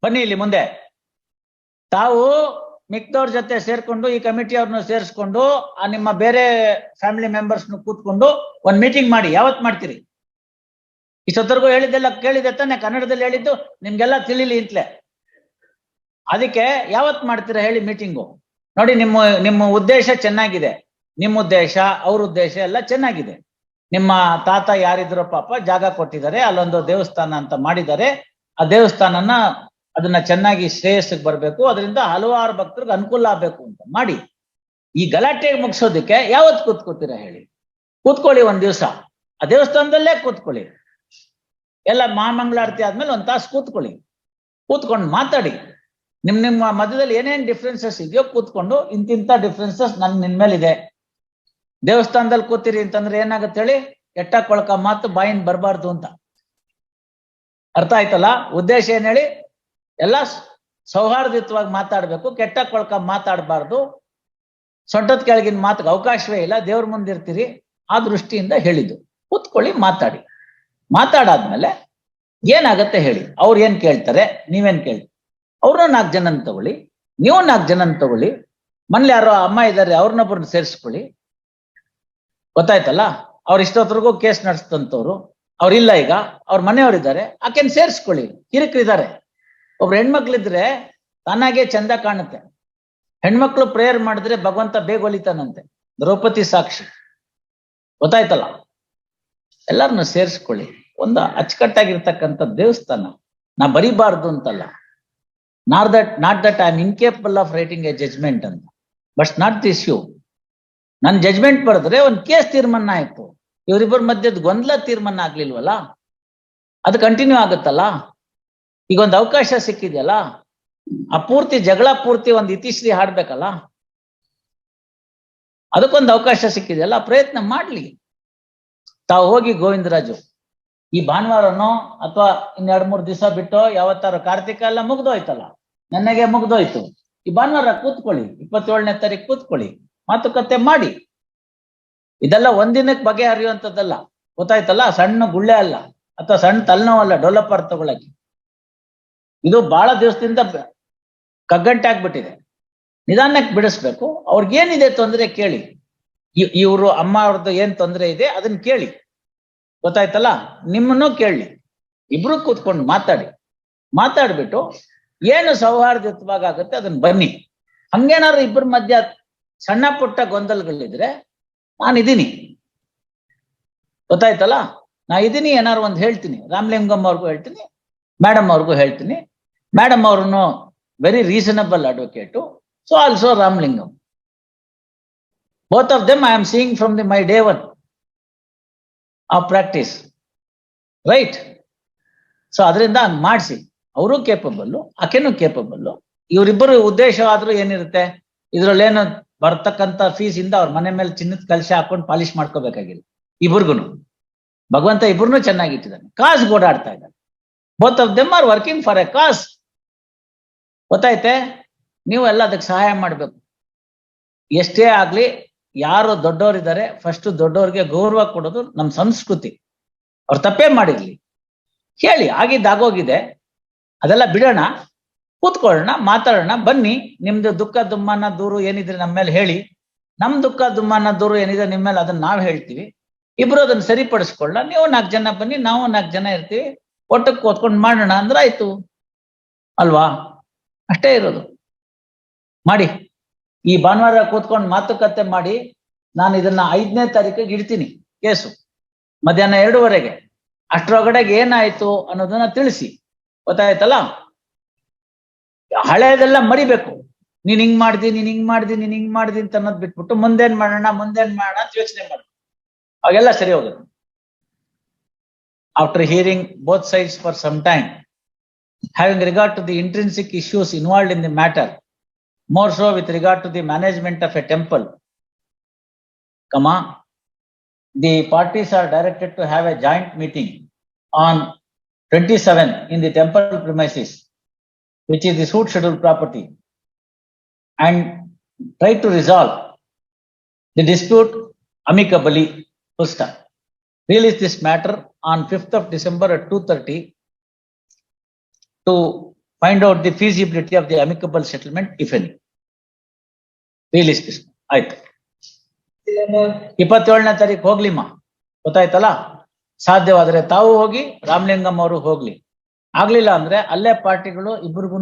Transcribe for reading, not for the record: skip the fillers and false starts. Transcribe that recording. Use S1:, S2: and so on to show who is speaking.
S1: ಬನ್ನಿ ಇಲ್ಲಿ ಮುಂದೆ. ತಾವು ಮಿಕ್ದವ್ರ ಜೊತೆ ಸೇರ್ಕೊಂಡು ಈ ಕಮಿಟಿ ಅವ್ರನ್ನ ಸೇರಿಸ್ಕೊಂಡು ನಿಮ್ಮ ಬೇರೆ ಫ್ಯಾಮಿಲಿ ಮೆಂಬರ್ಸ್ನ ಕೂತ್ಕೊಂಡು ಒಂದ್ ಮೀಟಿಂಗ್ ಮಾಡಿ. ಯಾವತ್ ಮಾಡ್ತೀರಿ? ಇಷ್ಟೊತ್ತರ್ಗೂ ಹೇಳಿದ್ದೆಲ್ಲ ಕೇಳಿದೆ ತಾನೆ, ಕನ್ನಡದಲ್ಲಿ ಹೇಳಿದ್ದು ನಿಮ್ಗೆಲ್ಲ ತಿಳಿಲಿ ಅಂತಲೇ. ಅದಕ್ಕೆ ಯಾವತ್ ಮಾಡ್ತೀರಾ ಹೇಳಿ ಮೀಟಿಂಗು? ನೋಡಿ, ನಿಮ್ಮ ಉದ್ದೇಶ ಚೆನ್ನಾಗಿದೆ, ನಿಮ್ಮ ಉದ್ದೇಶ ಅವ್ರ ಉದ್ದೇಶ ಎಲ್ಲ ಚೆನ್ನಾಗಿದೆ. ನಿಮ್ಮ ತಾತ ಯಾರಿದ್ರು ಪಾಪ ಜಾಗ ಕೊಟ್ಟಿದ್ದಾರೆ, ಅಲ್ಲೊಂದು ದೇವಸ್ಥಾನ ಅಂತ ಮಾಡಿದ್ದಾರೆ. ಆ ದೇವಸ್ಥಾನನ ಅದನ್ನ ಚೆನ್ನಾಗಿ ಶ್ರೇಯಸ್ಸಿಗೆ ಬರ್ಬೇಕು, ಅದರಿಂದ ಹಲವಾರು ಭಕ್ತರಿಗೆ ಅನುಕೂಲ ಆಗ್ಬೇಕು ಅಂತ ಮಾಡಿ. ಈ ಗಲಾಟೆ ಮುಗಿಸೋದಕ್ಕೆ ಯಾವತ್ ಕೂತ್ಕೋತೀರಾ ಹೇಳಿ? ಕೂತ್ಕೊಳ್ಳಿ ಒಂದ್ ದಿವ್ಸ, ಆ ದೇವಸ್ಥಾನದಲ್ಲೇ ಕೂತ್ಕೊಳ್ಳಿ. ಎಲ್ಲ ಮಹಾಮಂಗಳಾರತಿ ಆದ್ಮೇಲೆ ಒಂದ್ ತಾಸು ಕೂತ್ಕೊಳ್ಳಿ. ಕೂತ್ಕೊಂಡು ಮಾತಾಡಿ. ನಿಮ್ಮ ಮಧ್ಯದಲ್ಲಿ ಏನೇನ್ ಡಿಫ್ರೆನ್ಸಸ್ ಇದೆಯೋ ಕೂತ್ಕೊಂಡು ಇಂತಿಂತ ಡಿಫ್ರೆನ್ಸಸ್ ನಿನ್ ಮೇಲಿದೆ. ದೇವಸ್ಥಾನದಲ್ಲಿ ಕೂತಿರಿ ಅಂತಂದ್ರೆ ಏನಾಗುತ್ತೆ ಹೇಳಿ? ಕೆಟ್ಟ ಕೊಳಕ ಮಾತು ಬಾಯಿಂದ ಬರಬಾರ್ದು ಅಂತ ಅರ್ಥ ಆಯ್ತಲ್ಲ? ಉದ್ದೇಶ ಏನ್ ಹೇಳಿ? ಎಲ್ಲ ಸೌಹಾರ್ದಯುತವಾಗಿ ಮಾತಾಡ್ಬೇಕು, ಕೆಟ್ಟ ಕೊಳಕ ಮಾತಾಡಬಾರ್ದು. ಸೊಂಟದ ಕೆಳಗಿನ ಮಾತಿಗೆ ಅವಕಾಶವೇ ಇಲ್ಲ. ದೇವ್ರ ಮುಂದಿರ್ತೀರಿ, ಆ ದೃಷ್ಟಿಯಿಂದ ಹೇಳಿದ್ದು. ಕೂತ್ಕೊಳ್ಳಿ, ಮಾತಾಡಿ. ಮಾತಾಡಾದ್ಮೇಲೆ ಏನಾಗತ್ತೆ ಹೇಳಿ? ಅವ್ರು ಏನ್ ಕೇಳ್ತಾರೆ, ನೀವೇನ್ ಕೇಳ್ತೀರಿ? ಅವ್ರನ್ನ 4 ಜನ ತಗೊಳ್ಳಿ, ನೀವು 4 ಜನ ತಗೊಳ್ಳಿ. ಮನೇಲಿ ಯಾರೋ ಅಮ್ಮ ಇದ್ದಾರೆ, ಅವ್ರನ್ನೊಬ್ಬರನ್ನ ಸೇರಿಸ್ಕೊಳ್ಳಿ. ಗೊತ್ತಾಯ್ತಲ್ಲ? ಅವ್ರ ಇಷ್ಟೊತ್ತರೆಗೂ ಕೇಸ್ ನಡೆಸ್ತಂತವ್ರು ಅವ್ರಿಲ್ಲ, ಈಗ ಅವ್ರ ಮನೆಯವ್ರಿದ್ದಾರೆ, ಆಕೆನ್ ಸೇರಿಸ್ಕೊಳ್ಳಿ. ಹಿರಿಕರಿದ್ದಾರೆ. ಒಬ್ರು ಹೆಣ್ಮಕ್ಳಿದ್ರೆ ತಾನಾಗೆ ಚಂದ ಕಾಣುತ್ತೆ. ಹೆಣ್ಮಕ್ಳು ಪ್ರೇಯರ್ ಮಾಡಿದ್ರೆ ಭಗವಂತ ಬೇಗ ಒಲಿತಾನಂತೆ. ದ್ರೌಪದಿ ಸಾಕ್ಷಿ. ಗೊತ್ತಾಯ್ತಲ್ಲ? ಎಲ್ಲರನ್ನ ಸೇರಿಸ್ಕೊಳ್ಳಿ. ಒಂದು ಅಚ್ಚುಕಟ್ಟಾಗಿರ್ತಕ್ಕಂಥ ದೇವಸ್ಥಾನ. ನಾ ಬರಿಬಾರ್ದು ಅಂತಲ್ಲ, not that I am incapable of writing a judgement ಅಂತ, ಬಟ್ ನಾಟ್ ದಿಸ್ ಇಶ್ಯೂ. ನನ್ ಜಜ್ಮೆಂಟ್ ಬರೆದ್ರೆ ಒಂದ್ ಕೇಸ್ ತೀರ್ಮಾನ ಆಯ್ತು, ಇವರಿಬ್ಬರ ಮಧ್ಯದ ಗೊಂದಲ ತೀರ್ಮಾನ ಆಗ್ಲಿಲ್ವಲ್ಲ, ಅದು ಕಂಟಿನ್ಯೂ ಆಗುತ್ತಲ್ಲ. ಈಗ ಒಂದು ಅವಕಾಶ ಸಿಕ್ಕಿದೆಯಲ್ಲ, ಆ ಪೂರ್ತಿ ಜಗಳ ಪೂರ್ತಿ ಒಂದು ಇತಿಶ್ರೀ ಹಾಡ್ಬೇಕಲ್ಲ, ಅದಕ್ಕೊಂದು ಅವಕಾಶ ಸಿಕ್ಕಿದೆಯಲ್ಲ, ಪ್ರಯತ್ನ ಮಾಡ್ಲಿ. ತಾವು ಹೋಗಿ ಗೋವಿಂದರಾಜು ಈ ಭಾನುವಾರನೋ ಅಥವಾ 2-3 ದಿವಸ ಬಿಟ್ಟು ಯಾವತ್ತಾರು ಕಾರ್ತಿಕ ಎಲ್ಲ ಮುಗ್ದೋಯ್ತಲ್ಲ, ನನಗೆ ಮುಗ್ದೋಯ್ತು. ಈ ಭಾನುವಾರ ಕೂತ್ಕೊಳ್ಳಿ, 27ನೇ ತಾರೀಕು ಕೂತ್ಕೊಳ್ಳಿ, ಮಾತುಕತೆ ಮಾಡಿ. ಇದೆಲ್ಲ ಒಂದಿನಕ್ಕೆ ಬಗೆಹರಿಯುವಂಥದ್ದಲ್ಲ. ಗೊತ್ತಾಯ್ತಲ್ಲ? ಸಣ್ಣ ಗುಳ್ಳೆ ಅಲ್ಲ, ಅಥವಾ ಸಣ್ಣ ತಲೆನೋವಲ್ಲ ಡೆವಲಪರ್ ತಗೊಳಕ್ಕೆ. ಇದು ಬಹಳ ದಿವಸದಿಂದ ಕಗ್ಗಂಟಾಗ್ಬಿಟ್ಟಿದೆ. ನಿಧಾನಕ್ಕೆ ಬಿಡಿಸ್ಬೇಕು. ಅವ್ರಿಗೇನಿದೆ ತೊಂದರೆ ಕೇಳಿ. ಇವರು ಅಮ್ಮ ಅವ್ರದ್ದು ಏನ್ ತೊಂದರೆ ಇದೆ ಅದನ್ನ ಕೇಳಿ. ಗೊತ್ತಾಯ್ತಲ್ಲ? ನಿಮ್ಮನ್ನು ಕೇಳಿ. ಇಬ್ರು ಕೂತ್ಕೊಂಡು ಮಾತಾಡ್ಬಿಟ್ಟು ಏನು ಸೌಹಾರ್ದಯುತವಾಗಿ ಆಗುತ್ತೆ ಅದನ್ನ ಬನ್ನಿ. ಹಂಗೇನಾದ್ರು ಇಬ್ಬರ ಮಧ್ಯ ಸಣ್ಣ ಪುಟ್ಟ ಗೊಂದಲಗಳಿದ್ರೆ ನಾನಿದ್ದೀನಿ. ಗೊತ್ತಾಯ್ತಲ್ಲ? ನಾ ಇದೀನಿ. ಏನಾರು ಒಂದು ಹೇಳ್ತೀನಿ, ರಾಮಲಿಂಗಂ ಅವ್ರಿಗೂ ಹೇಳ್ತೀನಿ, ಮೇಡಮ್ ಅವ್ರಿಗೂ ಹೇಳ್ತೀನಿ. ಮೇಡಮ್ ಅವ್ರನ್ನು very reasonable advocate, so also Ramalingam. Both of them I am seeing from my day 1 of practice, right? So ಅದರಿಂದ ಮಾಡಿಸಿ. ಅವರು ಕೇಪಬಲ್ಲು, ಆಕೆನೂ ಕೇಪಬಲ್ಲು. ಇವರಿಬ್ಬರು ಉದ್ದೇಶ ಆದ್ರೂ ಏನಿರುತ್ತೆ? ಇದ್ರಲ್ಲೇನು ಬರ್ತಕ್ಕಂಥ ಫೀಸ್ ಇಂದ ಅವ್ರ ಮನೆ ಮೇಲೆ ಚಿನ್ನದ ಕಲಶ ಹಾಕೊಂಡು ಪಾಲಿಶ್ ಮಾಡ್ಕೋಬೇಕಾಗಿಲ್ಲ. ಇಬ್ಬರಿಗೂ ಭಗವಂತ ಇಬ್ಬರನ್ನೂ ಚೆನ್ನಾಗಿಟ್ಟಿದ್ದಾನೆ. ಕಾಸ್ ಓಡಾಡ್ತಾ ಇದ್ದಾನೆ. Both of them are working for a cause. ಗೊತ್ತಾಯ್ತೆ? ನೀವು ಎಲ್ಲ ಅದಕ್ಕೆ ಸಹಾಯ ಮಾಡ್ಬೇಕು. ಎಷ್ಟೇ ಆಗ್ಲಿ, ಯಾರು ದೊಡ್ಡವರಿದ್ದಾರೆ ಫಸ್ಟ್ ದೊಡ್ಡವ್ರಿಗೆ ಗೌರವ ಕೊಡೋದು ನಮ್ಮ ಸಂಸ್ಕೃತಿ. ಅವ್ರು ತಪ್ಪೇ ಮಾಡಿರ್ಲಿ ಹೇಳಿ, ಆಗಿದ್ದಾಗೋಗಿದೆ, ಅದೆಲ್ಲ ಬಿಡೋಣ, ಕೂತ್ಕೊಳ್ಳೋಣ, ಮಾತಾಡೋಣ. ಬನ್ನಿ, ನಿಮ್ದು ದುಃಖ ದುಮ್ಮಾನ ದೂರು ಏನಿದ್ರೆ ನಮ್ಮ ಮೇಲೆ ಹೇಳಿ. ನಮ್ ದುಃಖ ದುಮ್ಮಾನ ದೂರು ಏನಿದೆ ನಿಮ್ಮ ಮೇಲೆ ಅದನ್ನ ನಾವು ಹೇಳ್ತೀವಿ. ಇಬ್ರು ಅದನ್ನ ಸರಿಪಡಿಸ್ಕೊಳ್ಳ. ನೀವು 4 ಜನ ಬನ್ನಿ, ನಾವು 4 ಜನ ಇರ್ತೀವಿ, ಒಟ್ಟಕ್ಕೆ ಕೂತ್ಕೊಂಡು ಮಾಡೋಣ ಅಂದ್ರೆ ಆಯ್ತು ಅಲ್ವಾ? ಅಷ್ಟೇ ಇರೋದು. ಮಾಡಿ. ಈ ಭಾನುವಾರ ಕೂತ್ಕೊಂಡು ಮಾತುಕತೆ ಮಾಡಿ. ನಾನು ಇದನ್ನ 5ನೇ ತಾರೀಕಿಗೆ ಇಡ್ತೀನಿ ಕೇಸು, ಮಧ್ಯಾಹ್ನ 2:15. ಅಷ್ಟರೊಳಗಡೆಗೆ ಏನಾಯ್ತು ಅನ್ನೋದನ್ನ ತಿಳಿಸಿ. ಗೊತ್ತಾಯ್ತಲ್ಲ? ಹಳೆಯದೆಲ್ಲ ಮರಿಬೇಕು. ನೀನ್ ಹಿಂಗ್ ಮಾಡ್ದಿ ಅಂತ ಅನ್ನೋದು ಬಿಟ್ಬಿಟ್ಟು ಮುಂದೇನ್ ಮಾಡೋಣ ಅಂತ ಯೋಚನೆ ಮಾಡ, ಅವಾಗೆಲ್ಲ ಸರಿ ಹೋಗುತ್ತೆ. After hearing both sides for some time, having regard to the intrinsic issues involved in the matter, more so with regard to the management of a temple, the parties are directed to have a joint meeting on 27 in the temple premises, which is the suit scheduled property, and try to resolve the dispute amicably. Release this matter on 5th of December at 2:30 to find out the feasibility of the amicable settlement if any. Release this. ಆಯ್ತು, 27ನೇ ತಾರೀಕು ಹೋಗ್ಲಿಮ್ಮ, ಗೊತ್ತಾಯ್ತಲ್ಲ. ಸಾಧ್ಯವಾದ್ರೆ ತಾವು ಹೋಗಿ, ರಾಮಲಿಂಗಂ ಅವರು ಹೋಗ್ಲಿ. ಆಗ್ಲಿಲ್ಲ ಅಂದ್ರೆ ಅಲ್ಲೇ ಪಾರ್ಟಿಗಳು ಇಬ್ಬರಿಗೂ